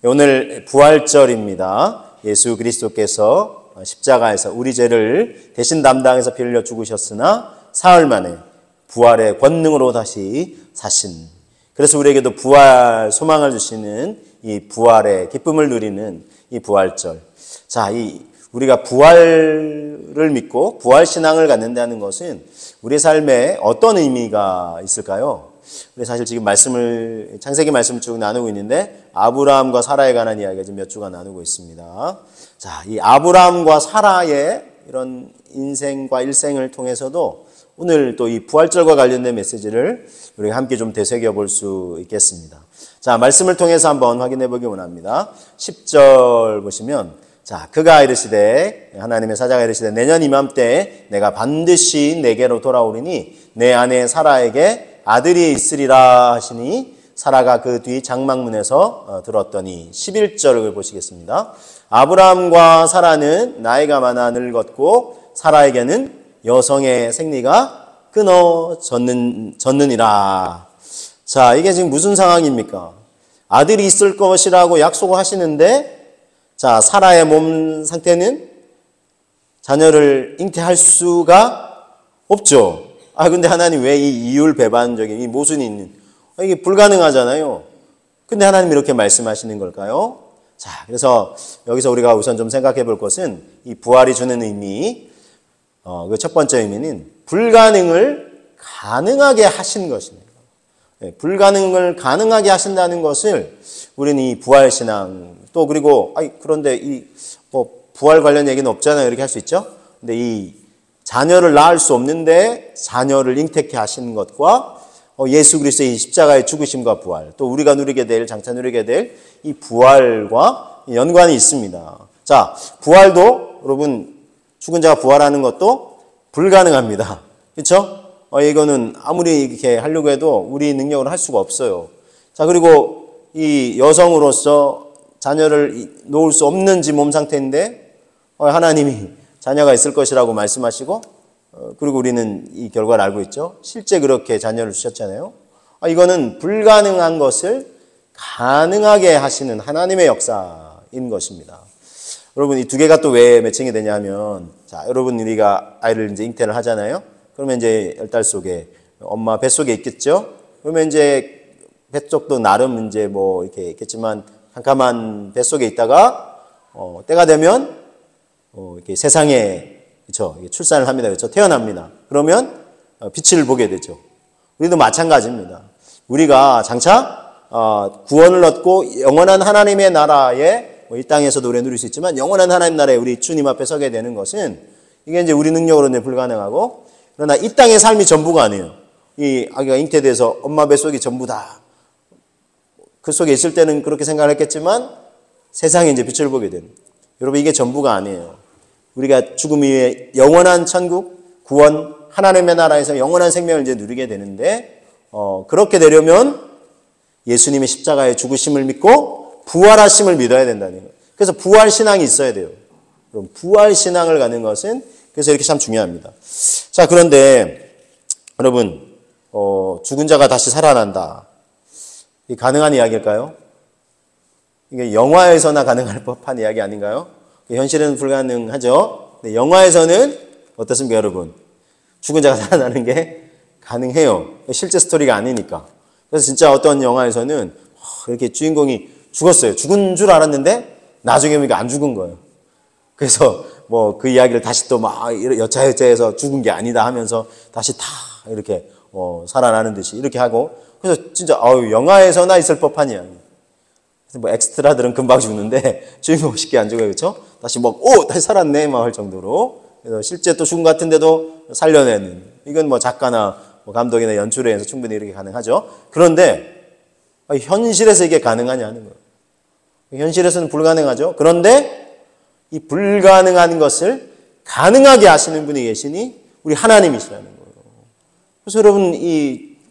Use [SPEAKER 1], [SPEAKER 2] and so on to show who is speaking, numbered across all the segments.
[SPEAKER 1] 오늘 부활절입니다. 예수 그리스도께서 십자가에서 우리 죄를 대신 담당해서 피 흘려 죽으셨으나 사흘 만에 부활의 권능으로 다시 사신, 그래서 우리에게도 부활 소망을 주시는 이 부활의 기쁨을 누리는 이 부활절. 자, 우리가 부활을 믿고 부활 신앙을 갖는다는 것은 우리의 삶에 어떤 의미가 있을까요? 우리 사실 지금 창세기 말씀을 쭉 나누고 있는데 아브라함과 사라에 관한 이야기가 지금 몇 주간 나누고 있습니다. 자, 이 아브라함과 사라의 이런 인생과 일생을 통해서도 오늘 또 이 부활절과 관련된 메시지를 우리가 함께 좀 되새겨 볼 수 있겠습니다. 자, 말씀을 통해서 한번 확인해 보기 원합니다. 10절 보시면, 자, 그가 이르시되, 하나님의 사자가 이르시되, 내년 이맘때에 내가 반드시 내게로 돌아오리니 내 아내 사라에게 아들이 있으리라 하시니, 사라가 그 뒤 장막문에서 들었더니. 11절을 보시겠습니다. 아브라함과 사라는 나이가 많아 늙었고 사라에게는 여성의 생리가 끊어졌느니라. 자, 이게 지금 무슨 상황입니까? 아들이 있을 것이라고 약속을 하시는데, 자, 사라의 몸 상태는 자녀를 잉태할 수가 없죠. 근데 하나님 왜 이 이율배반적인 이 모순이 있는, 이게 불가능하잖아요. 근데 하나님 이렇게 말씀하시는 걸까요? 자, 그래서 여기서 우리가 우선 좀 생각해 볼 것은 이 부활이 주는 의미, 그 첫 번째 의미는 불가능을 가능하게 하신 것입니다. 불가능을 가능하게 하신다는 것을 우리는 이 부활신앙, 또 그리고 그런데 부활 관련 얘기는 없잖아요, 이렇게 할 수 있죠. 근데 이 자녀를 낳을 수 없는데 자녀를 잉태케 하신 것과 예수 그리스도의 이 십자가의 죽으심과 부활, 또 우리가 누리게 될, 장차 누리게 될 이 부활과 연관이 있습니다. 자, 부활도 여러분, 죽은 자가 부활하는 것도 불가능합니다. 그렇죠? 이거는 아무리 이렇게 하려고 해도 우리 능력으로 할 수가 없어요. 자, 그리고 이 여성으로서 자녀를 놓을 수 없는 몸 상태인데 하나님이 자녀가 있을 것이라고 말씀하시고, 그리고 우리는 이 결과를 알고 있죠. 실제 그렇게 자녀를 주셨잖아요. 이거는 불가능한 것을 가능하게 하시는 하나님의 역사인 것입니다. 여러분, 이 두 개가 또 왜 매칭이 되냐면, 자, 여러분, 우리가 아이를 이제 잉태를 하잖아요. 그러면 이제 10달 속에 엄마 뱃속에 있겠죠? 그러면 이제 뱃속도 나름 이제 뭐 이렇게 있겠지만, 캄캄한 뱃속에 있다가, 때가 되면, 이렇게 세상에, 그렇죠? 출산을 합니다. 그렇죠? 태어납니다. 그러면 빛을 보게 되죠. 우리도 마찬가지입니다. 우리가 장차 구원을 얻고 영원한 하나님의 나라에, 이 땅에서도 우리 누릴 수 있지만 영원한 하나님 나라에 우리 주님 앞에 서게 되는 것은, 이게 이제 우리 능력으로는 불가능하고, 그러나 이 땅의 삶이 전부가 아니에요. 이 아기가 잉태돼서 엄마 뱃속이 전부다. 그 속에 있을 때는 그렇게 생각을 했겠지만 세상에 이제 빛을 보게 되는. 여러분, 이게 전부가 아니에요. 우리가 죽음 이후에 영원한 천국, 구원, 하나님의 나라에서 영원한 생명을 이제 누리게 되는데, 그렇게 되려면 예수님의 십자가의 죽으심을 믿고 부활하심을 믿어야 된다는 거예요. 그래서 부활신앙이 있어야 돼요. 그럼 부활신앙을 갖는 것은 그래서 이렇게 참 중요합니다. 자, 그런데 여러분, 죽은 자가 다시 살아난다. 이게 가능한 이야기일까요? 이게 영화에서나 가능할 법한 이야기 아닌가요? 현실은 불가능하죠. 근데 영화에서는 어떻습니까, 여러분? 죽은 자가 살아나는 게 가능해요. 실제 스토리가 아니니까. 그래서 진짜 어떤 영화에서는 이렇게 주인공이 죽었어요. 죽은 줄 알았는데 나중에 보니까 안 죽은 거예요. 그래서 뭐 그 이야기를 다시 또 막 여차여차해서 죽은 게 아니다 하면서 다시 다 이렇게 살아나는 듯이 이렇게 하고, 그래서 진짜 영화에서나 있을 법한 이야기. 뭐 엑스트라들은 금방 죽는데 주인공 쉽게 안 죽어요. 그렇죠? 다시 다시 살았네 막 할 정도로. 그래서 실제 또 죽은 것 같은데도 살려내는, 이건 뭐 작가나 뭐 감독이나 연출에 의해서 충분히 이렇게 가능하죠. 그런데 현실에서 이게 가능하냐는 거예요. 현실에서는 불가능하죠. 그런데 이 불가능한 것을 가능하게 하시는 분이 계시니 우리 하나님이시라는 거예요. 그래서 여러분,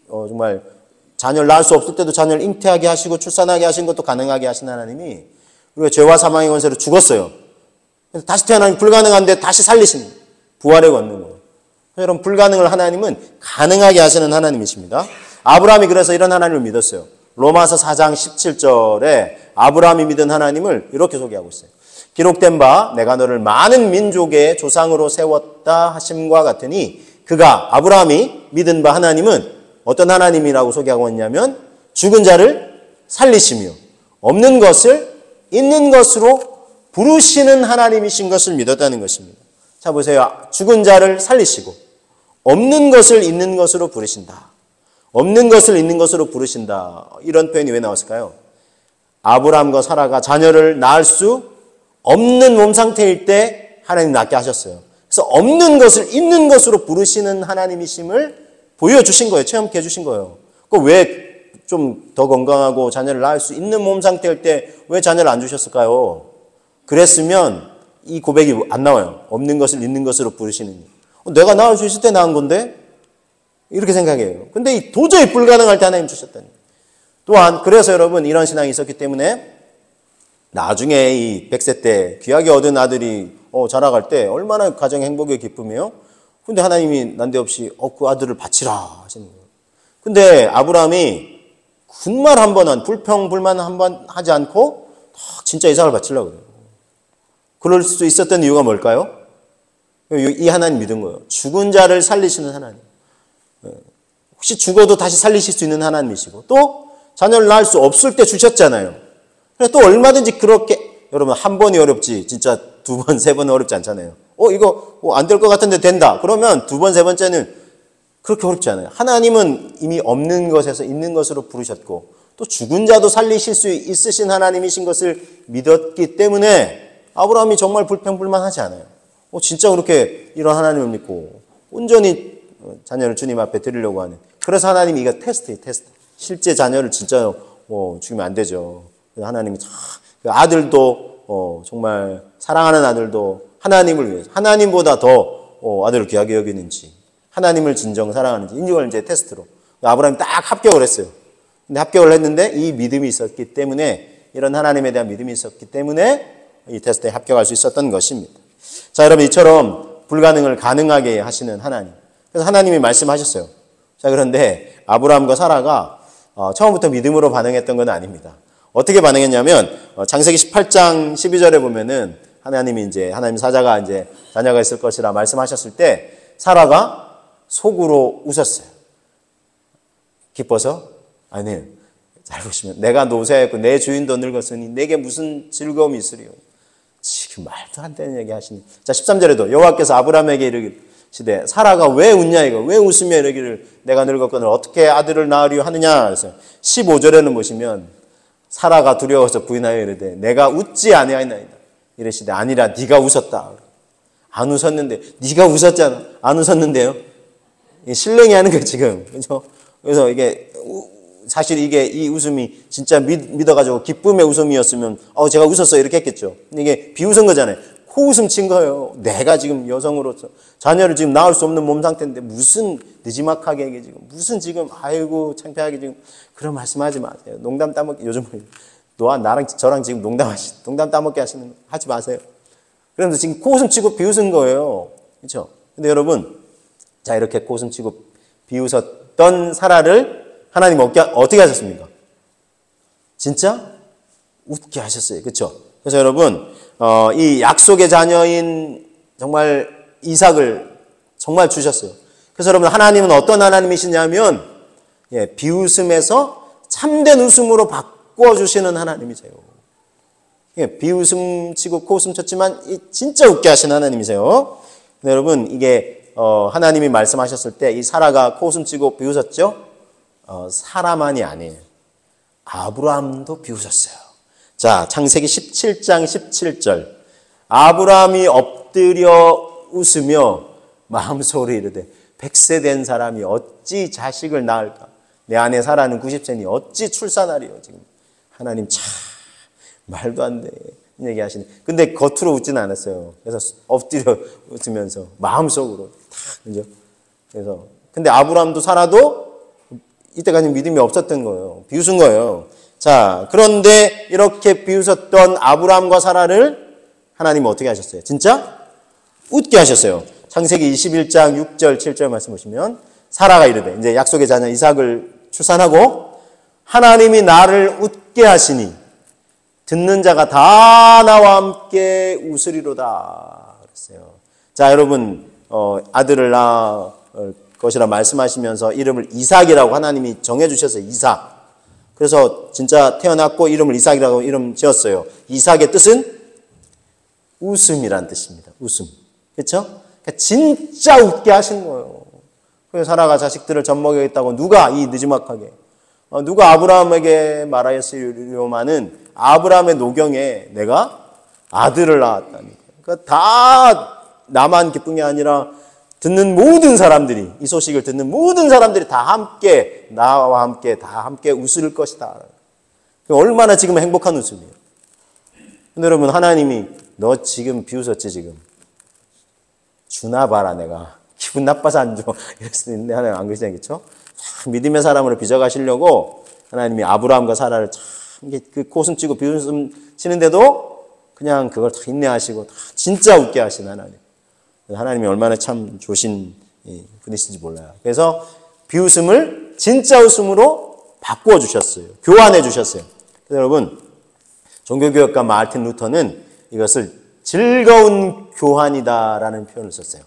[SPEAKER 1] 정말 자녀를 낳을 수 없을 때도 자녀를 잉태하게 하시고 출산하게 하신 것도 가능하게 하신 하나님이, 우리가 죄와 사망의 권세로 죽었어요. 그래서 다시 태어나면 불가능한데 다시 살리시는, 부활의 권능으로. 여러분, 불가능을 하나님은 가능하게 하시는 하나님이십니다. 아브라함이 그래서 이런 하나님을 믿었어요. 로마서 4장 17절에 아브라함이 믿은 하나님을 이렇게 소개하고 있어요. 기록된 바 내가 너를 많은 민족의 조상으로 세웠다 하심과 같으니 그가 아브라함이 믿은 바 하나님은 어떤 하나님이라고 소개하고 있냐면 죽은 자를 살리시며 없는 것을 있는 것으로 부르시는 하나님이신 것을 믿었다는 것입니다. 자 보세요. 죽은 자를 살리시고 없는 것을 있는 것으로 부르신다. 없는 것을 있는 것으로 부르신다. 이런 표현이 왜 나왔을까요? 아브라함과 사라가 자녀를 낳을 수 없는 몸 상태일 때 하나님 낳게 하셨어요. 그래서 없는 것을 있는 것으로 부르시는 하나님이심을 보여주신 거예요. 체험케 해주신 거예요. 그 왜 좀 더 건강하고 자녀를 낳을 수 있는 몸 상태일 때 왜 자녀를 안 주셨을까요? 그랬으면 이 고백이 안 나와요. 없는 것을 있는 것으로 부르시는. 내가 낳을 수 있을 때 낳은 건데? 이렇게 생각해요. 근데 도저히 불가능할 때 하나님 주셨다니. 또한 그래서 여러분 이런 신앙이 있었기 때문에 나중에 이 100세 때 귀하게 얻은 아들이 자라갈 때 얼마나 가정 행복의 기쁨이에요. 근데 하나님이 난데없이 그 아들을 바치라 하시는 거예요. 근데 아브라함이 군말 한 번 불평불만 한 번 하지 않고 진짜 이삭을 바치려고 그래요. 그럴 수 있었던 이유가 뭘까요? 이 하나님 믿은 거예요. 죽은 자를 살리시는 하나님. 혹시 죽어도 다시 살리실 수 있는 하나님이시고 또 자녀를 낳을 수 없을 때 주셨잖아요. 또 얼마든지 그렇게 여러분 한 번이 어렵지 진짜 두 번, 세 번은 어렵지 않잖아요. 이거 안 될 것 같은데 된다. 그러면 두 번, 세 번째는 그렇게 어렵지 않아요. 하나님은 이미 없는 것에서 있는 것으로 부르셨고 또 죽은 자도 살리실 수 있으신 하나님이신 것을 믿었기 때문에 아브라함이 정말 불평불만하지 않아요. 진짜 그렇게 이런 하나님을 믿고 온전히 자녀를 주님 앞에 드리려고 하는. 그래서 하나님이 이거 테스트예요. 테스트. 실제 자녀를 진짜 죽이면 안 되죠. 하나님이 아들도 정말 사랑하는 아들도 하나님을 위해서 하나님보다 더 아들을 귀하게 여기는지 하나님을 진정 사랑하는지 이걸 이제 테스트로 아브라함이 딱 합격을 했어요. 근데 합격을 했는데 이 믿음이 있었기 때문에 이런 하나님에 대한 믿음이 있었기 때문에 이 테스트에 합격할 수 있었던 것입니다. 자 여러분 이처럼 불가능을 가능하게 하시는 하나님. 그래서 하나님이 말씀하셨어요. 자 그런데 아브라함과 사라가 처음부터 믿음으로 반응했던 건 아닙니다. 어떻게 반응했냐면 창세기 18장 12절에 보면은 하나님 사자가 이제 자녀가 있을 것이라 말씀하셨을 때 사라가 속으로 웃었어요. 기뻐서? 아니, 잘 보시면 내가 노쇠했고 내 주인도 늙었으니 내게 무슨 즐거움이 있으리요. 지금 말도 안 되는 얘기 하시니. 자 13절에도 여호와께서 아브라함에게 이르시되 사라가 왜 웃냐 이거 왜 웃으며 이르기를 내가 늙었거늘 어떻게 아들을 낳으려 하느냐. 그래서 15절에는 보시면 사라가 두려워서 부인하여 이르되 내가 웃지 아니하나이다. 이르시되 아니라 네가 웃었다. 안 웃었는데 네가 웃었잖아. 안 웃었는데요. 신령이 하는 거예요 지금. 그렇죠? 그래서 이게 사실 이 웃음이 진짜 믿어가지고 기쁨의 웃음이었으면 제가 웃었어요 이렇게 했겠죠. 근데 이게 비웃은 거잖아요. 코웃음 친 거예요. 내가 지금 여성으로서 자녀를 지금 낳을 수 없는 몸 상태인데 무슨 느지막하게 이게 지금 무슨 지금 아이고 창피하게 지금 그런 말씀하지 마세요. 농담 따먹기 요즘 나랑 저랑 지금 농담 따먹게 하시는 거 하지 마세요. 그런데 지금 코웃음 치고 비웃은 거예요. 그렇죠? 근데 여러분 자 이렇게 코웃음 치고 비웃었던 사라를 하나님 어떻게 하셨습니까? 진짜 웃게 하셨어요. 그렇죠? 그래서 여러분 이 약속의 자녀인 정말 이삭을 정말 주셨어요. 그래서 여러분 하나님은 어떤 하나님이시냐면 비웃음에서 참된 웃음으로 바꿔주시는 하나님이세요. 비웃음 치고 코웃음 쳤지만 진짜 웃게 하시는 하나님이세요. 근데 여러분 이게 하나님이 말씀하셨을 때 이 사라가 코웃음 치고 비웃었죠? 사라만이 아니에요. 아브라함도 비웃었어요. 자, 창세기 17장 17절. 아브라함이 엎드려 웃으며 마음속으로 이르되 100세 된 사람이 어찌 자식을 낳을까? 내 아내 사라는 90세니 어찌 출산하리요? 지금 하나님 참 말도 안 돼. 얘기 하시네. 근데 겉으로 웃지는 않았어요. 그래서 엎드려 웃으면서 마음속으로 그죠? 그래서 근데 아브라함도 사라도 이때까지 믿음이 없었던 거예요. 비웃은 거예요. 자, 그런데 이렇게 비웃었던 아브라함과 사라를 하나님은 어떻게 하셨어요? 진짜 웃게 하셨어요. 창세기 21장 6절 7절 말씀 보시면 사라가 이르되 이제 약속의 자녀 이삭을 출산하고 하나님이 나를 웃게 하시니 듣는 자가 다 나와 함께 웃으리로다 그랬어요. 자, 여러분, 아들을 낳을 것이라 말씀하시면서 이름을 이삭이라고 하나님이 정해주셨어요. 이삭. 그래서 진짜 태어났고 이름을 이삭이라고 이름 지었어요. 이삭의 뜻은 웃음이란 뜻입니다. 웃음. 그렇죠? 그러니까 진짜 웃게 하신 거예요. 그래서 사라가 자식들을 젖먹이겠다고 누가 이 늦지막하게 누가 아브라함에게 말하였으려마는 아브라함의 노경에 내가 아들을 낳았다니까. 그러니까 다 나만 기쁜 게 아니라 듣는 모든 사람들이, 이 소식을 듣는 모든 사람들이 다 함께, 나와 함께, 다 함께 웃을 것이다. 얼마나 지금 행복한 웃음이에요. 근데 여러분, 하나님이 너 지금 비웃었지, 지금. 주나 봐라, 내가. 기분 나빠서 안 줘. 이럴 수도 있는데, 하나님 안 그러시잖아요, 그렇죠? 참 믿음의 사람으로 빚어가시려고 하나님이 아브라함과 사라를 참 그 코웃음 치고 비웃음 치는데도 그냥 그걸 다 인내하시고 다 진짜 웃게 하신 하나님. 하나님이 얼마나 참 좋으신 분이신지 몰라요. 그래서 비웃음을 진짜 웃음으로 바꾸어 주셨어요. 교환해 주셨어요. 그래서 여러분, 종교개혁가 마르틴 루터는 이것을 즐거운 교환이다라는 표현을 썼어요.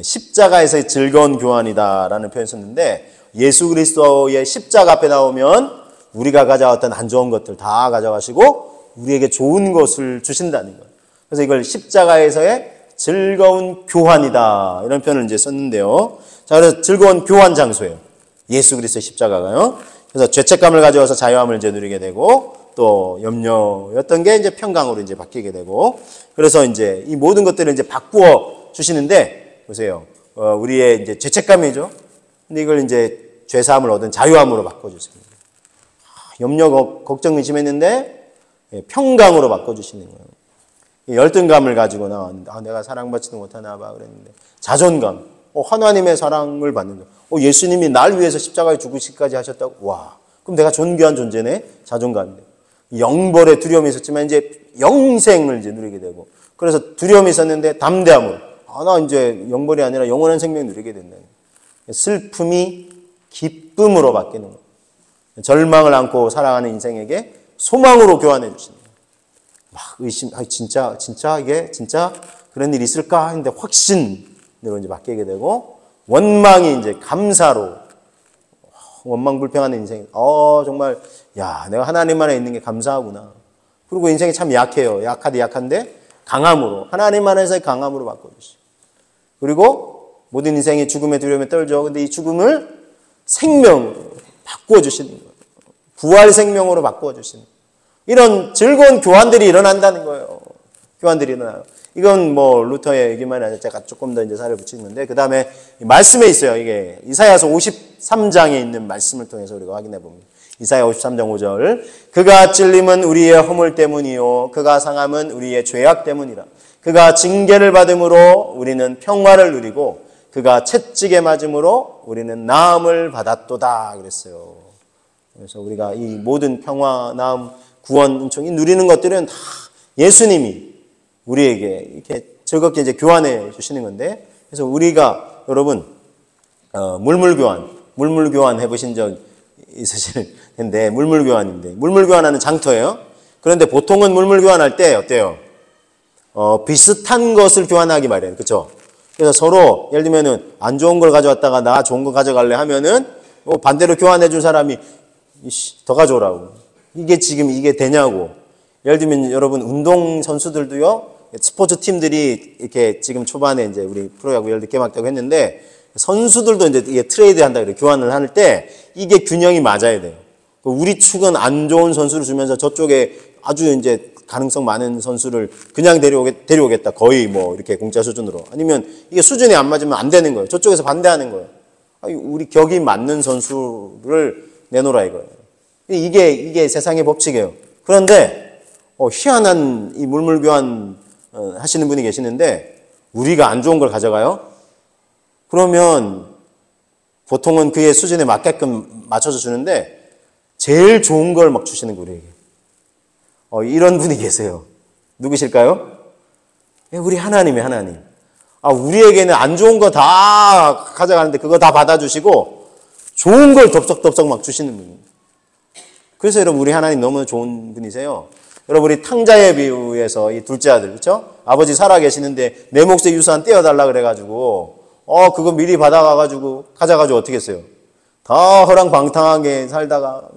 [SPEAKER 1] 십자가에서의 즐거운 교환이다라는 표현을 썼는데 예수 그리스도의 십자가 앞에 나오면 우리가 가져왔던 안 좋은 것들 다 가져가시고 우리에게 좋은 것을 주신다는 거예요. 그래서 이걸 십자가에서의 즐거운 교환이다 이런 표현을 이제 썼는데요. 자, 그래서 즐거운 교환 장소예요. 예수 그리스도의 십자가가요. 그래서 죄책감을 가져와서 자유함을 이제 누리게 되고 또 염려였던 게 이제 평강으로 이제 바뀌게 되고 그래서 이제 이 모든 것들을 이제 바꾸어 주시는데 보세요. 우리의 이제 죄책감이죠. 근데 이걸 이제 죄사함을 얻은 자유함으로 바꿔 주십니다. 염려, 걱정, 의심했는데 평강으로 바꿔 주시는 거예요. 열등감을 가지고 나왔는데 내가 사랑받지도 못하나 봐 그랬는데 자존감, 하나님의 사랑을 받는다. 예수님이 날 위해서 십자가에 죽으시기까지 하셨다고. 와, 그럼 내가 존귀한 존재네. 자존감인데 영벌에 두려움이 있었지만 이제 영생을 이제 누리게 되고 그래서 두려움이 있었는데 담대함으로 나 이제 영벌이 아니라 영원한 생명을 누리게 된다. 슬픔이 기쁨으로 바뀌는 거예요. 절망을 안고 살아가는 인생에게 소망으로 교환해 주시는 거예요. 막 의심, 진짜 이게 진짜 그런 일이 있을까 했는데 확신으로 이제 바뀌게 되고 원망이 이제 감사로 원망 불평하는 인생. 정말 내가 하나님 안에 있는 게 감사하구나. 그리고 인생이 참 약해요. 약한데 강함으로 하나님 안에서의 강함으로 바꿔주시고 그리고 모든 인생이 죽음의 두려움에 떨죠. 근데 이 죽음을 생명으로 바꿔주시는 거예요. 부활 생명으로 바꿔주시는 거예요. 이런 즐거운 교환들이 일어난다는 거예요. 교환들이 일어나요. 이건 뭐 루터의 얘기만 아니라 제가 조금 더 이제 살을 붙이는데 그 다음에 말씀에 있어요. 이게 이사야서 53장에 있는 말씀을 통해서 우리가 확인해 봅니다. 이사야 53장 5절 그가 찔림은 우리의 허물 때문이요 그가 상함은 우리의 죄악 때문이라. 그가 징계를 받음으로 우리는 평화를 누리고 그가 채찍에 맞음으로 우리는 나음을 받았도다 그랬어요. 그래서 우리가 이 모든 평화, 나음, 구원, 은총이 누리는 것들은 다 예수님이 우리에게 이렇게 즐겁게 이제 교환해 주시는 건데 그래서 우리가 여러분 물물 교환 해보신 적 있으실 텐데 물물 교환하는 장터예요. 그런데 보통은 물물 교환할 때 어때요? 비슷한 것을 교환하기 마련, 그렇죠? 그래서 서로 예를 들면은 안 좋은 걸 가져왔다가 나 좋은 거 가져갈래 하면은 반대로 교환해 줄 사람이 더 가져오라고. 이게 지금 이게 되냐고. 예를 들면 여러분 운동 선수들도요. 스포츠 팀들이 이렇게 지금 초반에 이제 우리 프로야구 열대 개막되고 했는데 선수들도 이제 이게 트레이드 한다 그래. 교환을 할 때 이게 균형이 맞아야 돼요. 우리 축은 안 좋은 선수를 주면서 저쪽에 아주 이제 가능성 많은 선수를 그냥 데려오겠다. 거의 뭐 이렇게 공짜 수준으로. 아니면 이게 수준이 안 맞으면 안 되는 거예요. 저쪽에서 반대하는 거예요. 우리 격이 맞는 선수를 내놓으라 이거예요. 이게 세상의 법칙이에요. 그런데 희한한 이 물물 교환 하시는 분이 계시는데 우리가 안 좋은 걸 가져가요? 그러면 보통은 그의 수준에 맞게끔 맞춰서 주는데 제일 좋은 걸 막 주시는 거예요, 우리에게. 이런 분이 계세요. 누구실까요? 우리 하나님이에요, 하나님. 우리에게는 안 좋은 거 다 가져가는데 그거 다 받아주시고 좋은 걸 덥석덥석 막 주시는 분입니다. 그래서 여러분 우리 하나님 너무 좋은 분이세요. 여러분 우리 탕자의 비유에서 이 둘째 아들 그렇죠? 아버지 살아 계시는데 내 몫의 유산 떼어달라 그래가지고 그거 미리 받아가가지고 가져가지고 어떻게 했어요? 다 허랑방탕하게 살다가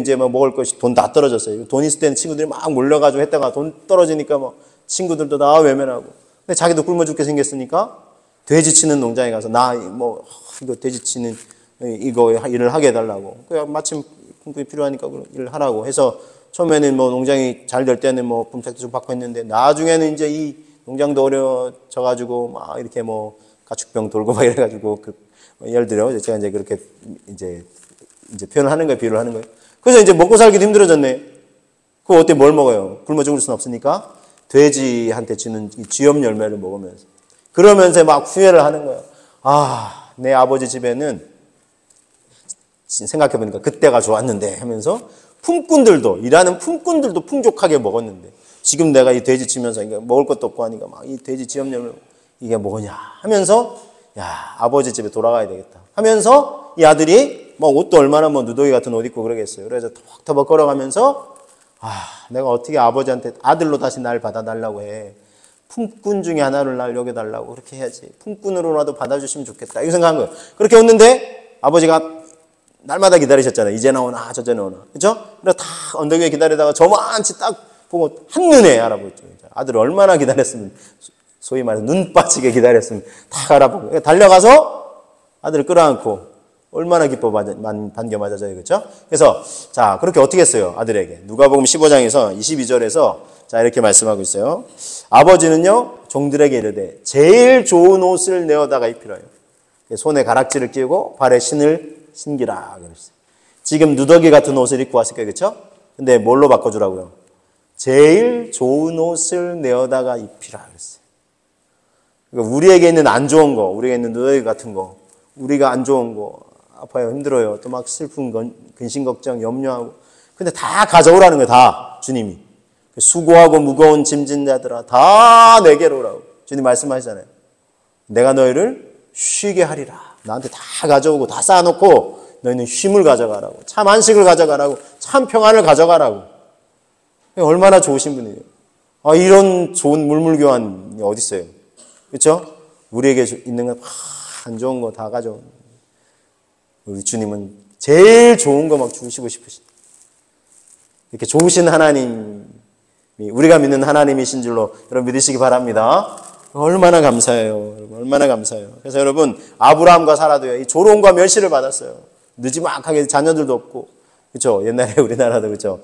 [SPEAKER 1] 이제 뭐 먹을 것이 돈 다 떨어졌어요. 돈 있을 때는 친구들이 막 몰려가지고 했다가 돈 떨어지니까 뭐 친구들도 다 외면하고 근데 자기도 굶어 죽게 생겼으니까 돼지 치는 농장에 가서 이거 돼지 치는 이거 일을 하게 해달라고. 마침 품꾼이 필요하니까 일을 하라고 해서 처음에는 뭐 농장이 잘 될 때는 뭐 품삯도 좀 받고 했는데 나중에는 이제 이 농장도 어려져가지고 막 이렇게 뭐 가축병 돌고 막 이래가지고 예를 들어 제가 이제 그렇게 이제 표현을 하는 거예요. 비유를 하는 거예요. 그래서 이제 먹고 살기도 힘들어졌네. 그거 어때 뭘 먹어요? 굶어 죽을 수는 없으니까 돼지한테 주는 이 쥐염 열매를 먹으면서 그러면서 막 후회를 하는 거예요. 내 아버지 집에는 생각해보니까 그때가 좋았는데 하면서 품꾼들도 일하는 품꾼들도 풍족하게 먹었는데 지금 내가 이 돼지 치면서 먹을 것도 없고 하니까 막 이 돼지 쥐염 열매 이게 뭐냐 하면서 아버지 집에 돌아가야 되겠다 하면서 이 아들이 뭐 옷도 얼마나 뭐 누더기 같은 옷 입고 그러겠어요. 그래서 터벅터벅 걸어가면서 내가 어떻게 아버지한테 아들로 다시 날 받아달라고 해. 품꾼 중에 하나를 날 여겨달라고 그렇게 해야지. 품꾼으로라도 받아주시면 좋겠다. 이거 생각한 거예요. 그렇게 했는데 아버지가 날마다 기다리셨잖아요. 이제 나오나 저제 나오나. 그렇죠? 그래서 다 언덕 위에 기다리다가 저만치 딱 보고 한눈에 알아보죠. 아들을 얼마나 기다렸으면 소위 말해서 눈 빠지게 기다렸으면 다 알아보고 달려가서 아들을 끌어안고 얼마나 기뻐 반겨 맞아져요. 그렇죠? 그래서 자 그렇게 어떻게 했어요? 아들에게. 누가복음 15장에서 22절에서 자 이렇게 말씀하고 있어요. 아버지는요 종들에게 이르되 제일 좋은 옷을 내어다가 입히라요. 손에 가락지를 끼우고 발에 신을 신기라 그랬어요. 지금 누더기 같은 옷을 입고 왔을 거예요. 그렇죠? 근데 뭘로 바꿔주라고요? 제일 좋은 옷을 내어다가 입히라 그랬어요. 그러니까 우리에게 있는 안 좋은 거, 우리에게 있는 누더기 같은 거, 우리가 안 좋은 거, 아파요, 힘들어요, 또 막 슬픈 근심 걱정, 염려하고 근데 다 가져오라는 거예요. 다 주님이. 수고하고 무거운 짐진 자들아 다 내게로 오라고 주님 말씀하시잖아요. 내가 너희를 쉬게 하리라. 나한테 다 가져오고 다 쌓아놓고 너희는 쉼을 가져가라고, 참 안식을 가져가라고, 참 평안을 가져가라고. 얼마나 좋으신 분이에요. 이런 좋은 물물교환이 어디 있어요? 그렇죠? 우리에게 있는 건 안 좋은 거 다 가져오는. 우리 주님은 제일 좋은 거 막 주시고 싶으신 이렇게 좋으신 하나님이 우리가 믿는 하나님이신 줄로 여러분 믿으시기 바랍니다. 얼마나 감사해요. 여러분 얼마나 감사해요. 그래서 여러분 아브라함과 사라도요 이 조롱과 멸시를 받았어요. 느지막하게 자녀들도 없고 그렇죠. 옛날에 우리나라도 그렇죠.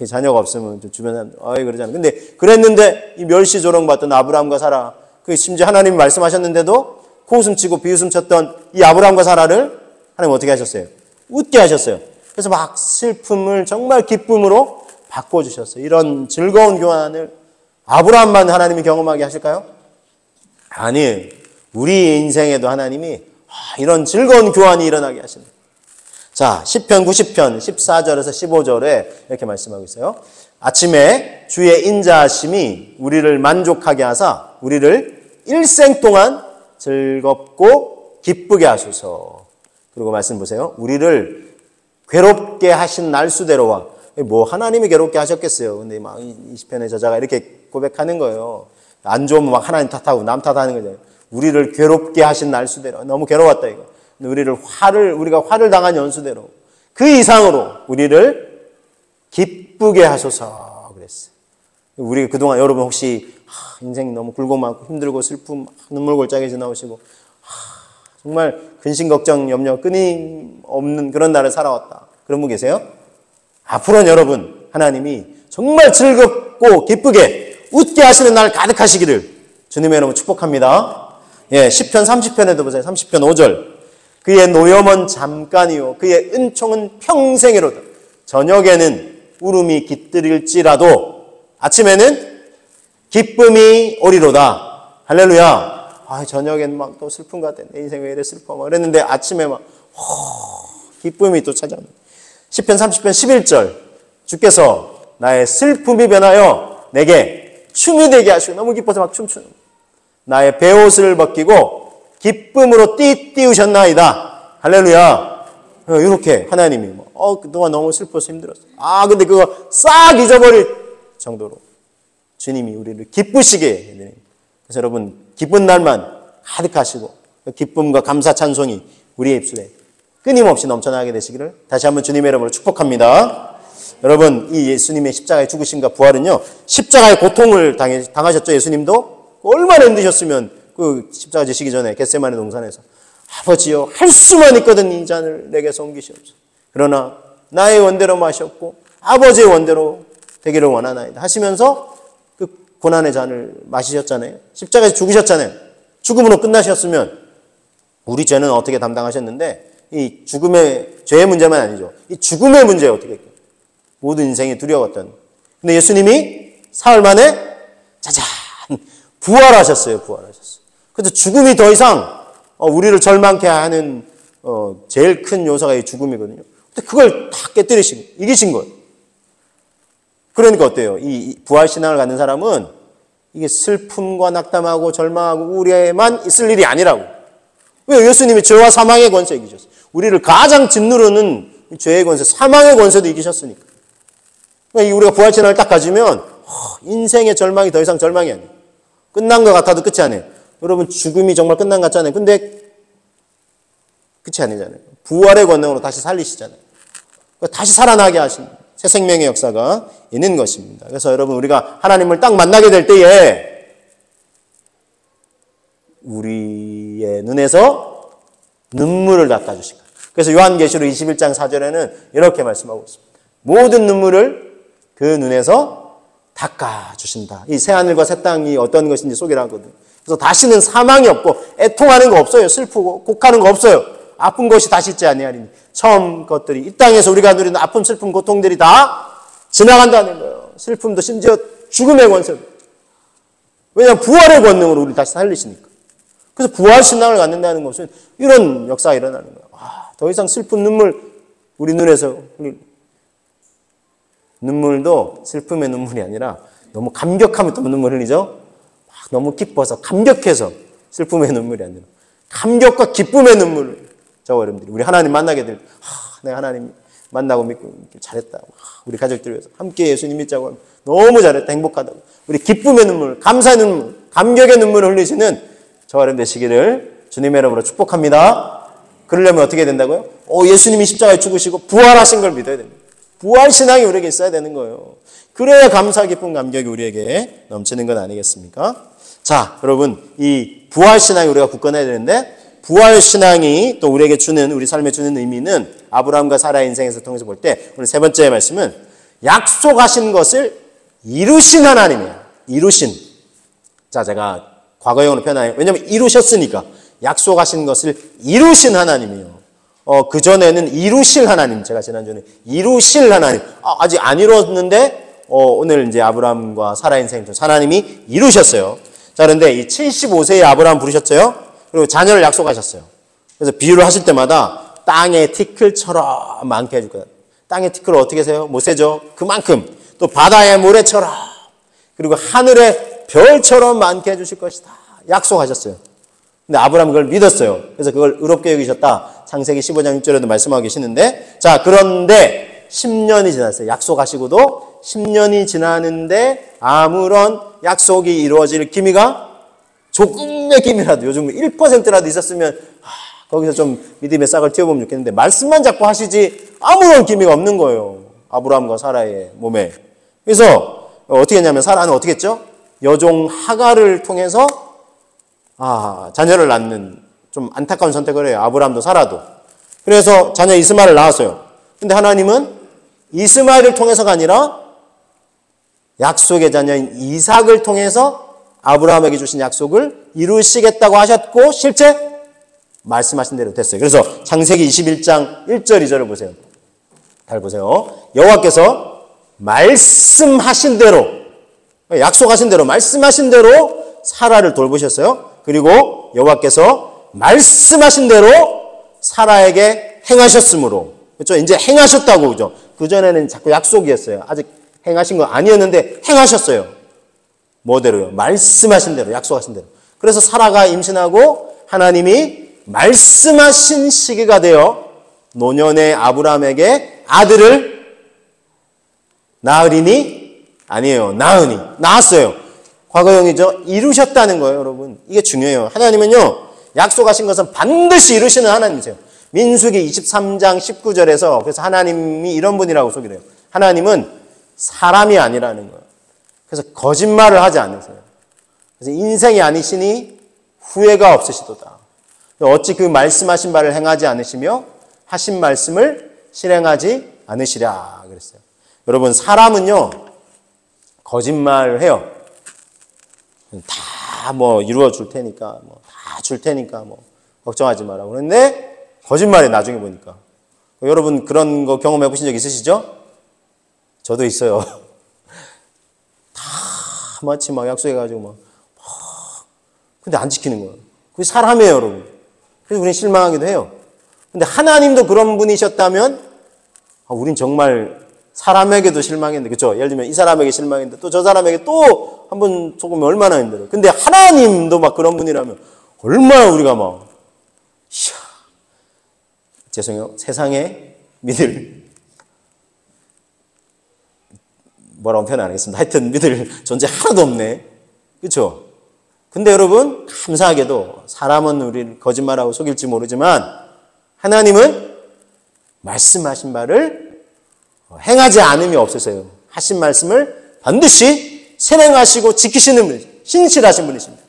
[SPEAKER 1] 자녀가 없으면 주변에 그러잖아요. 근데 그랬는데 이 멸시 조롱 받던 아브라함과 사라 심지어 하나님이 말씀하셨는데도 코웃음치고 비웃음쳤던 이 아브라함과 사라를 하나님 어떻게 하셨어요? 웃게 하셨어요. 그래서 막 슬픔을 정말 기쁨으로 바꿔주셨어요. 이런 즐거운 교환을 아브라함만 하나님이 경험하게 하실까요? 아니에요. 우리 인생에도 하나님이 이런 즐거운 교환이 일어나게 하십니다. 자, 시편 90편 14절에서 15절에 이렇게 말씀하고 있어요. 아침에 주의 인자하심이 우리를 만족하게 하사 우리를 일생 동안 즐겁고 기쁘게 하소서. 그리고 말씀 보세요. 우리를 괴롭게 하신 날수대로와 뭐 하나님이 괴롭게 하셨겠어요. 근데 막 이 시편의 저자가 이렇게 고백하는 거예요. 안 좋으면 막 하나님 탓하고 남 탓하는 거잖아요. 우리를 괴롭게 하신 날수대로 너무 괴로웠다 이거. 우리가 화를 당한 연수대로 그 이상으로 우리를 기쁘게 하소서 그랬어요. 우리 그동안 여러분 혹시 인생이 너무 굴고 많고 힘들고 슬픔 눈물 골짜기 지나오시고 정말 근심 걱정 염려 끊임없는 그런 날을 살아왔다. 그런 분 계세요? 앞으로는 여러분 하나님이 정말 즐겁고 기쁘게 웃게 하시는 날 가득하시기를 주님의 이름으로 축복합니다. 시편 30편에도 보세요. 30편 5절 그의 노염은 잠깐이요 그의 은총은 평생이로다. 저녁에는 울음이 깃들일지라도 아침에는 기쁨이 오리로다. 할렐루야. 저녁엔 막 또 슬픈 것 같아. 내 인생 왜 이래 슬퍼. 막 그랬는데 아침에 막 기쁨이 또 찾아옵니다. 시편 30편 11절 주께서 나의 슬픔이 변하여 내게 춤이 되게 하시고 너무 기뻐서 막 춤추는 나의 베옷을 벗기고 기쁨으로 띠띠우셨나이다. 할렐루야. 이렇게 하나님이 그동안 너무 슬퍼서 힘들었어. 근데 그거 싹 잊어버릴 정도로 주님이 우리를 기쁘시게 해드립니다. 그래서 여러분 기쁜 날만 가득하시고 기쁨과 감사 찬송이 우리의 입술에 끊임없이 넘쳐나게 되시기를 다시 한번 주님의 이름으로 축복합니다. 여러분 이 예수님의 십자가의 죽으심과 부활은요, 십자가의 고통을 당하셨죠. 예수님도 얼마나 힘드셨으면 그 십자가 지시기 전에 겟세마네 동산에서 아버지여 할 수만 있거든 이 잔을 내게서 옮기시옵소서. 그러나 나의 원대로 마셨고 아버지의 원대로 되기를 원하나이다 하시면서 그 고난의 잔을 마시셨잖아요. 십자가에서 죽으셨잖아요. 죽음으로 끝나셨으면 우리 죄는 어떻게 담당하셨는데 이 죽음의 죄의 문제만 아니죠. 이 죽음의 문제 어떻게 했겠어요? 모든 인생이 두려웠던. 근데 예수님이 사흘 만에 짜잔 부활하셨어요. 그래서 죽음이 더 이상 우리를 절망케 하는 제일 큰 요소가 이 죽음이거든요. 근데 그걸 다 깨뜨리시고 이기신 거예요. 그러니까 어때요? 이 부활신앙을 갖는 사람은 이게 슬픔과 낙담하고 절망하고 우울에만 있을 일이 아니라고. 왜? 예수님이 죄와 사망의 권세 이기셨어요. 우리를 가장 짓누르는 죄의 권세, 사망의 권세도 이기셨으니까. 그러니까 우리가 부활신앙을 딱 가지면 인생의 절망이 더 이상 절망이 아니에요. 끝난 것 같아도 끝이 아니에요. 여러분 죽음이 정말 끝난 것 같잖아요. 근데 끝이 아니잖아요. 부활의 권능으로 다시 살리시잖아요. 다시 살아나게 하신 새 생명의 역사가 있는 것입니다. 그래서 여러분 우리가 하나님을 딱 만나게 될 때에 우리의 눈에서 눈물을 닦아주실 거예요. 그래서 요한계시록 21장 4절에는 이렇게 말씀하고 있습니다. 모든 눈물을 그 눈에서 닦아주신다. 이 새하늘과 새 땅이 어떤 것인지 소개를 하거든요. 그래서 다시는 사망이 없고 애통하는 거 없어요. 슬프고 곡하는 거 없어요. 아픈 것이 다시 있지 아니하리니. 처음 것들이 이 땅에서 우리가 누리는 아픔, 슬픔, 고통들이 다 지나간다는 거예요. 슬픔도 심지어 죽음의 권세도. 왜냐하면 부활의 권능으로 우리를 다시 살리시니까. 그래서 부활신앙을 갖는다는 것은 이런 역사가 일어나는 거예요. 더 이상 슬픈 눈물 우리 눈에서 눈물도 슬픔의 눈물이 아니라 너무 감격하면 또 눈물 흘리죠. 너무 기뻐서 감격해서 슬픔의 눈물이 아니라 감격과 기쁨의 눈물을 저와 여러분들이 우리 하나님 만나게 될 때 내가 하나님 만나고 믿고 잘했다. 우리 가족들 위해서 함께 예수님 믿자고 하면 너무 잘했다. 행복하다고. 우리 기쁨의 눈물, 감사의 눈물, 감격의 눈물을 흘리시는 저와 여러분 되시기를 주님의 이름으로 축복합니다. 그러려면 어떻게 된다고요? 예수님이 십자가에 죽으시고 부활하신 걸 믿어야 됩니다. 부활신앙이 우리에게 있어야 되는 거예요. 그래야 감사, 기쁨, 감격이 우리에게 넘치는 건 아니겠습니까? 자, 여러분 이 부활신앙이 우리가 굳건해야 되는데 부활신앙이 또 우리에게 주는 우리 삶에 주는 의미는 아브라함과 사라의 인생에서 통해서 볼 때 오늘 세 번째 말씀은 약속하신 것을 이루신 하나님이에요. 이루신. 자, 제가 과거형으로 표현해요. 왜냐하면 이루셨으니까. 약속하신 것을 이루신 하나님이에요. 그전에는 이루실 하나님. 제가 지난주에 이루실 하나님. 아직 안 이루었는데 오늘 이제 아브라함과 사라 인생 중 하나님이 이루셨어요. 자, 그런데 이 75세의 아브라함 부르셨어요. 그리고 자녀를 약속하셨어요. 그래서 비유를 하실 때마다 땅의 티끌처럼 많게 해줄 거다. 땅의 티끌을 어떻게 세요? 못 세죠. 그만큼. 또 바다의 모래처럼 그리고 하늘의 별처럼 많게 해주실 것이다. 약속하셨어요. 근데 아브라함은 그걸 믿었어요. 그래서 그걸 의롭게 여기셨다. 창세기 15장 6절에도 말씀하고 계시는데 자, 그런데 10년이 지났어요. 약속하시고도 10년이 지나는데 아무런 약속이 이루어질 기미가 조금의 기미라도 요즘 1%라도 있었으면 거기서 좀 믿음의 싹을 틔워보면 좋겠는데 말씀만 자꾸 하시지 아무런 기미가 없는 거예요. 아브라함과 사라의 몸에. 그래서 어떻게 했냐면 사라는 어떻게 했죠? 여종 하갈을 통해서 자녀를 낳는 좀 안타까운 선택을 해요. 아브라함도 사라도. 그래서 자녀 이스마엘을 낳았어요. 근데 하나님은 이스마엘을 통해서가 아니라 약속의 자녀인 이삭을 통해서 아브라함에게 주신 약속을 이루시겠다고 하셨고 실제 말씀하신 대로 됐어요. 그래서 창세기 21장 1절 2절을 보세요. 잘 보세요. 여호와께서 말씀하신 대로 약속하신 대로 말씀하신 대로 사라를 돌보셨어요. 그리고 여호와께서 말씀하신 대로 사라에게 행하셨으므로 그렇죠? 이제 행하셨다고 그죠? 그전에는 자꾸 약속이었어요. 아직 행하신 건 아니었는데 행하셨어요. 뭐대로요? 말씀하신 대로, 약속하신 대로. 그래서 사라가 임신하고 하나님이 말씀하신 시기가 되어 노년의 아브라함에게 아들을 낳으리니? 아니에요. 낳았어요. 과거형이죠. 이루셨다는 거예요, 여러분. 이게 중요해요. 하나님은요, 약속하신 것은 반드시 이루시는 하나님이세요. 민수기 23장 19절에서 그래서 하나님이 이런 분이라고 소개를 해요. 하나님은 사람이 아니라는 거예요. 그래서 거짓말을 하지 않으세요. 그래서 인생이 아니시니 후회가 없으시도다. 어찌 그 말씀하신 바를 행하지 않으시며 하신 말씀을 실행하지 않으시랴 그랬어요. 여러분, 사람은요 거짓말을 해요. 다 뭐 이루어 줄 테니까, 뭐 다 줄 테니까, 뭐 걱정하지 마라. 그런데 거짓말에 나중에 보니까. 여러분 그런 거 경험해 보신 적 있으시죠? 저도 있어요. 다 마치 막 약속해가지고 막 근데 안 지키는 거예요. 그게 사람이에요, 여러분. 그래서 우리는 실망하기도 해요. 근데 하나님도 그런 분이셨다면 우린 정말 사람에게도 실망했는데, 그렇죠? 예를 들면 이 사람에게 실망했는데 또 저 사람에게 또 한 번 조금 얼마나 힘들어요. 근데 하나님도 막 그런 분이라면 얼마나 우리가 막 죄송해요. 세상에 믿을 뭐라고 표현 안 하겠습니다. 하여튼 믿을 존재 하나도 없네. 그렇죠? 근데 여러분 감사하게도 사람은 우리를 거짓말하고 속일지 모르지만 하나님은 말씀하신 바를 행하지 않음이 없으세요. 하신 말씀을 반드시 실행하시고 지키시는 분이십니다. 신실하신 분이십니다.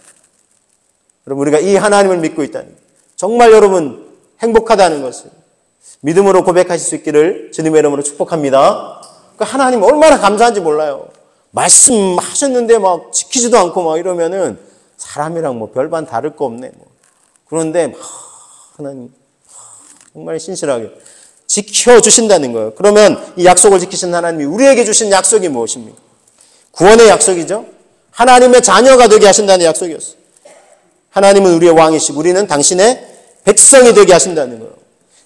[SPEAKER 1] 여러분 우리가 이 하나님을 믿고 있다니 정말 여러분 행복하다는 것을 믿음으로 고백하실 수 있기를 주님의 이름으로 축복합니다. 그러니까 하나님 얼마나 감사한지 몰라요. 말씀하셨는데 막 지키지도 않고 막 이러면은 사람이랑 뭐 별반 다를 거 없네. 뭐. 그런데 하나님 정말 신실하게 지켜주신다는 거예요. 그러면 이 약속을 지키신 하나님이 우리에게 주신 약속이 무엇입니까? 구원의 약속이죠. 하나님의 자녀가 되게 하신다는 약속이었어요. 하나님은 우리의 왕이시고 우리는 당신의 백성이 되게 하신다는 거예요.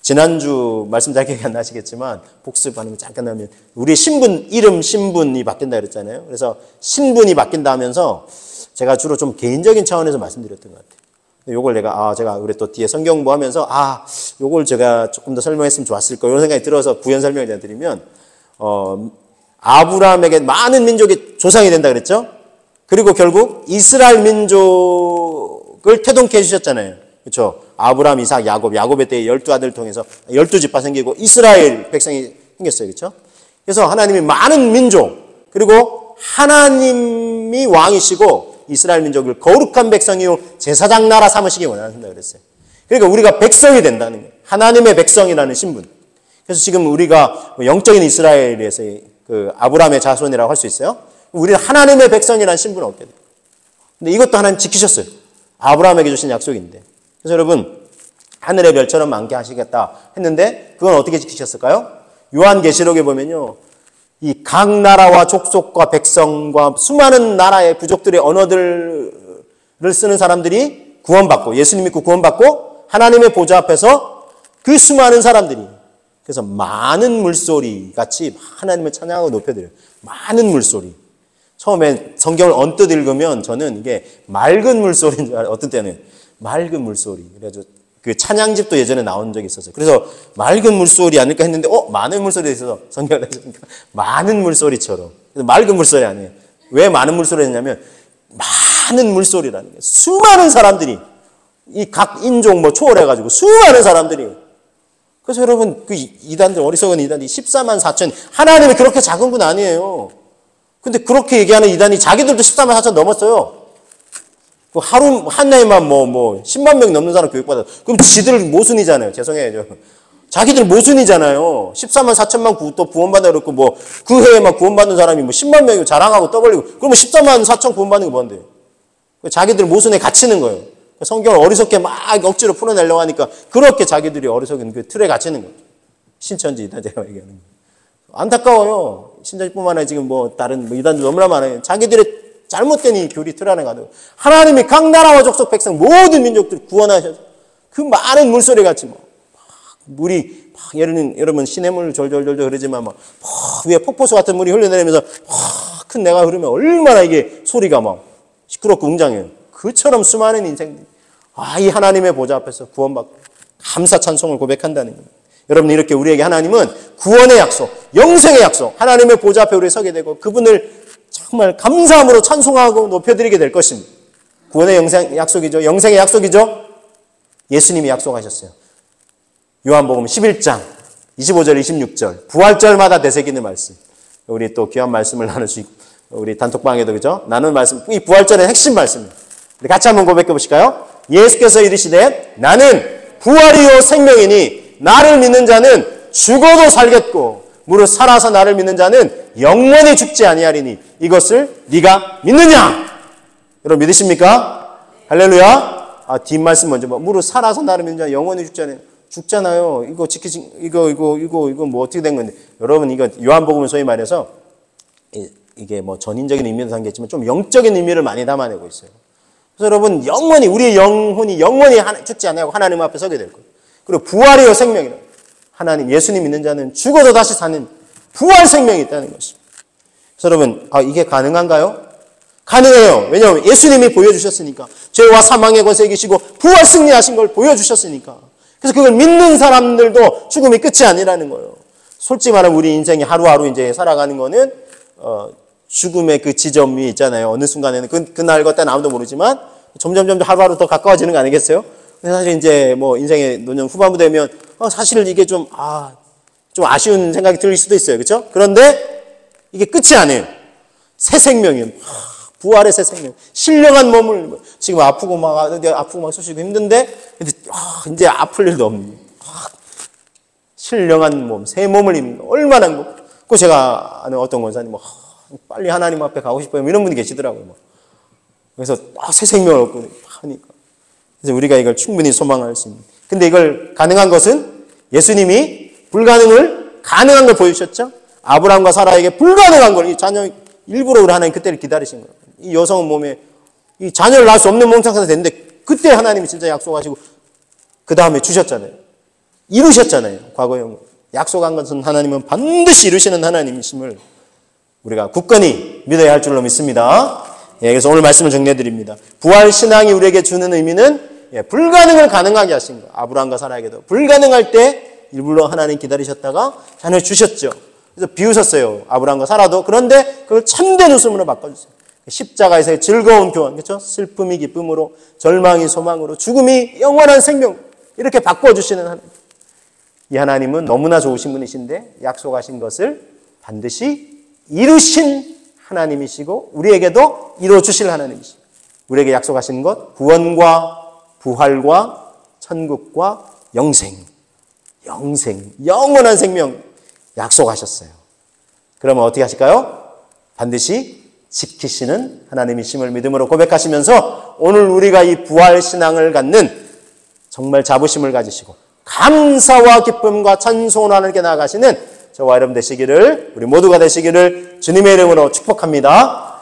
[SPEAKER 1] 지난주 말씀 잘 기억이 안 나시겠지만 복습하는 거 잠깐 하면 우리의 신분, 이름 신분이 바뀐다 그랬잖아요. 그래서 신분이 바뀐다 하면서 제가 주로 좀 개인적인 차원에서 말씀드렸던 것 같아요. 요걸 제가 우리 또 뒤에 성경 공부하면서 요걸 제가 조금 더 설명했으면 좋았을 거 이런 생각이 들어서 부연 설명을 드리면 아브라함에게 많은 민족이 조상이 된다 그랬죠. 그리고 결국 이스라엘 민족을 태동케 해주셨잖아요. 그렇죠. 아브라함, 이삭, 야곱의 때에 12아들을 통해서 12지파 생기고 이스라엘 백성이 생겼어요. 그렇죠. 그래서 하나님이 많은 민족 그리고 하나님이 왕이시고 이스라엘 민족을 거룩한 백성이요 제사장 나라 삼으시기 원하신다 그랬어요. 그러니까 우리가 백성이 된다는 거예요. 하나님의 백성이라는 신분. 그래서 지금 우리가 영적인 이스라엘에서 그 아브라함의 자손이라고 할 수 있어요. 우리는 하나님의 백성이라는 신분을 얻게 돼요. 근데 이것도 하나님 지키셨어요. 아브라함에게 주신 약속인데. 그래서 여러분 하늘의 별처럼 많게 하시겠다 했는데 그건 어떻게 지키셨을까요? 요한계시록에 보면요. 이 각 나라와 족속과 백성과 수많은 나라의 부족들의 언어들을 쓰는 사람들이 구원받고 예수님 믿고 구원받고 하나님의 보좌 앞에서 그 수많은 사람들이 그래서 많은 물소리 같이 하나님을 찬양하고 높여드려요. 많은 물소리. 처음에 성경을 언뜻 읽으면 저는 이게 맑은 물소리인 줄 알아요. 어떤 때는 맑은 물소리. 그래가지고 그 찬양집도 예전에 나온 적이 있었어요. 그래서 맑은 물소리 아닐까 했는데 많은 물소리가 있어서 성경을 해주니까 많은 물소리처럼. 그래서 맑은 물소리 아니에요. 왜 많은 물소리였냐면 많은 물소리라는 거예요. 수많은 사람들이 이 각 인종 초월해가지고 수많은 사람들이 그래서 여러분 그 이단들 어리석은 이단이 14만 4천 하나님이 그렇게 작은 분 아니에요. 근데 그렇게 얘기하는 이단이 자기들도 14만 4천 넘었어요. 하루 한 해만 10만 명이 넘는 사람 교육받아. 그럼 지들 모순이잖아요. 죄송해요. 자기들 모순이잖아요. 14만 4천만 또 구원받아 그렇고 그 해에만 구원받는 사람이 10만 명이 자랑하고 떠벌리고 그러면 14만 4천 구원받는 게 뭔데? 자기들 모순에 갇히는 거예요. 성경을 어리석게 막 억지로 풀어내려고 하니까 그렇게 자기들이 어리석은 그 틀에 갇히는 거예요. 신천지 이단 제가 얘기하는 거예요. 안타까워요. 신천지뿐만 아니라 지금 다른 이단도 너무나 많아요. 자기들의 잘못된 이 교리 틀 안에 가지고 하나님이 각 나라와 족속 백성 모든 민족들 구원하셔서 그 많은 물소리 같이 물이 여러분 시냇물 졸졸졸 흐르지만 위에 폭포수 같은 물이 흘러내리면서 큰 내가 흐르면 얼마나 이게 소리가 시끄럽고 웅장해요. 그처럼 수많은 인생들이 이 하나님의 보좌 앞에서 구원받고 감사 찬송을 고백한다는 거예요. 여러분, 이렇게 우리에게 하나님은 구원의 약속, 영생의 약속, 하나님의 보좌 앞에 우리 서게 되고 그분을 정말 감사함으로 찬송하고 높여드리게 될 것입니다. 구원의 영생 약속이죠. 영생의 약속이죠. 예수님이 약속하셨어요. 요한복음 11장 25절 26절 부활절마다 되새기는 말씀. 우리 또 귀한 말씀을 나눌 수 있고 우리 단톡방에도 그죠? 나누는 말씀. 이 부활절의 핵심 말씀입니다. 우리 같이 한번 고백해 보실까요? 예수께서 이르시되 나는 부활이요 생명이니 나를 믿는 자는 죽어도 살겠고 무릇 살아서 나를 믿는 자는 영원히 죽지 아니하리니 이것을 네가 믿느냐? 여러분 믿으십니까? 할렐루야. 뒷말씀 먼저 봐. 무릇 살아서 나를 믿는 자 영원히 죽지 아니하니 죽잖아요. 이거 지키지 이거 뭐 어떻게 된 건데? 여러분 이거 요한복음은 소위 말해서 이게 뭐 전인적인 의미도 담겼지만 좀 영적인 의미를 많이 담아내고 있어요. 그래서 여러분 영원히 우리의 영혼이 영원히 죽지 않고 하나님 앞에 서게 될 거예요. 그리고 부활이요 생명이라. 하나님 예수님 믿는 자는 죽어도 다시 사는 부활 생명이 있다는 것입니다. 그래서 여러분 이게 가능한가요? 가능해요. 왜냐하면 예수님이 보여주셨으니까. 죄와 사망의 권세 이기시고 부활 승리하신 걸 보여주셨으니까. 그래서 그걸 믿는 사람들도 죽음이 끝이 아니라는 거예요. 솔직히 말하면 우리 인생이 하루하루 이제 살아가는 거는 죽음의 그 지점이 있잖아요. 어느 순간에는 그날 그때는 아무도 모르지만 점점 하루하루 더 가까워지는 거 아니겠어요? 근데 사실 이제 뭐 인생의 노년 후반부 되면 사실 이게 좀 아쉬운 생각이 들 수도 있어요. 그렇죠? 그런데 이게 끝이 아니에요. 새 생명이에요. 부활의 새 생명. 신령한 몸을 지금 아프고 막 쑤시고 힘든데 이제 아플 일도 없는 신령한 몸, 새 몸을 입는 거 얼마나 그 제가 아는 어떤 권사님 빨리 하나님 앞에 가고 싶어요. 이런 분이 계시더라고요. 그래서 새 생명을 얻고 하니까. 그래서 우리가 이걸 충분히 소망할 수 있는. 근데 이걸 가능한 것은 예수님이 불가능을 가능한 걸 보여주셨죠. 아브라함과 사라에게 불가능한 걸 이 자녀 일부러 우리 하나님 그때를 기다리신 거예요. 이 여성은 몸에 이 자녀를 낳을 수 없는 몸 상태가 됐는데 그때 하나님이 진짜 약속하시고 그 다음에 주셨잖아요. 이루셨잖아요. 과거에 약속한 것은 하나님은 반드시 이루시는 하나님이심을 우리가 굳건히 믿어야 할 줄로 믿습니다. 그래서 오늘 말씀을 정리해 드립니다. 부활 신앙이 우리에게 주는 의미는 불가능을 가능하게 하신 거. 아브라함과 사라에게도 불가능할 때 일부러 하나님 기다리셨다가 자녀 주셨죠. 그래서 비우셨어요. 아브라함과 사라도. 그런데 그걸 참된 웃음으로 바꿔주세요. 십자가에서의 즐거운 교환, 그렇죠? 슬픔이 기쁨으로, 절망이 소망으로, 죽음이 영원한 생명 이렇게 바꿔주시는 하나님. 이 하나님은 너무나 좋으신 분이신데 약속하신 것을 반드시 이루신 하나님이시고 우리에게도 이루어주실 하나님이시고 우리에게 약속하신 것 구원과 부활과 천국과 영생, 영원한 생명 약속하셨어요. 그러면 어떻게 하실까요? 반드시 지키시는 하나님이심을 믿음으로 고백하시면서 오늘 우리가 이 부활 신앙을 갖는 정말 자부심을 가지시고 감사와 기쁨과 찬송을 하나님께 나아가시는 저와 여러분 되시기를 우리 모두가 되시기를 주님의 이름으로 축복합니다.